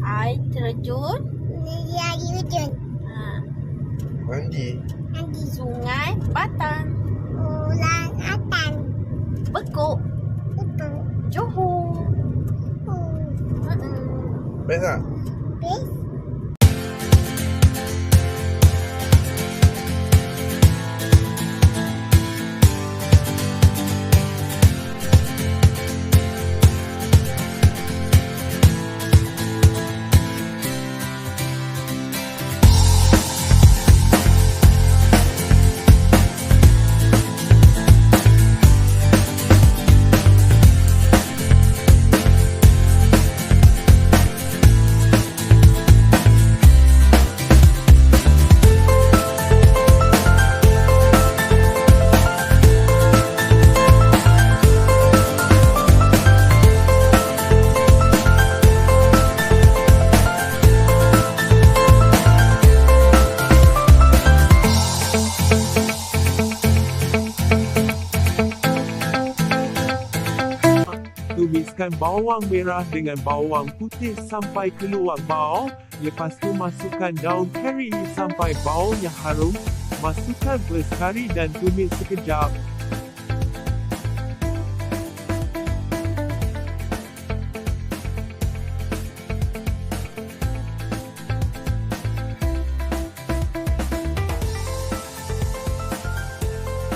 Air terjun. Dia terjun. Mandi. Sungai bantang. Ulang atan. Bekok. Itu. Johor. Best tak? Best. Tumiskan bawang merah dengan bawang putih sampai keluar bau. Lepas tu masukkan daun kari sampai baunya harum. Masukkan beras kari dan tumis sekejap.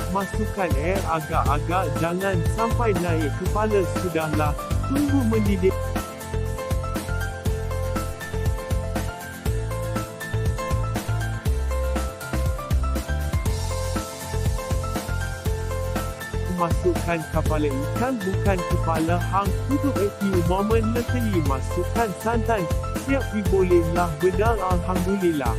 Masukkan air agak-agak, jangan sampai naik kepala, sudahlah. Tunggu mendidih. Masukkan kepala ikan, bukan kepala hang. Tutup a few moment, leteli masukkan santan. Siap dibolehlah bedal, alhamdulillah.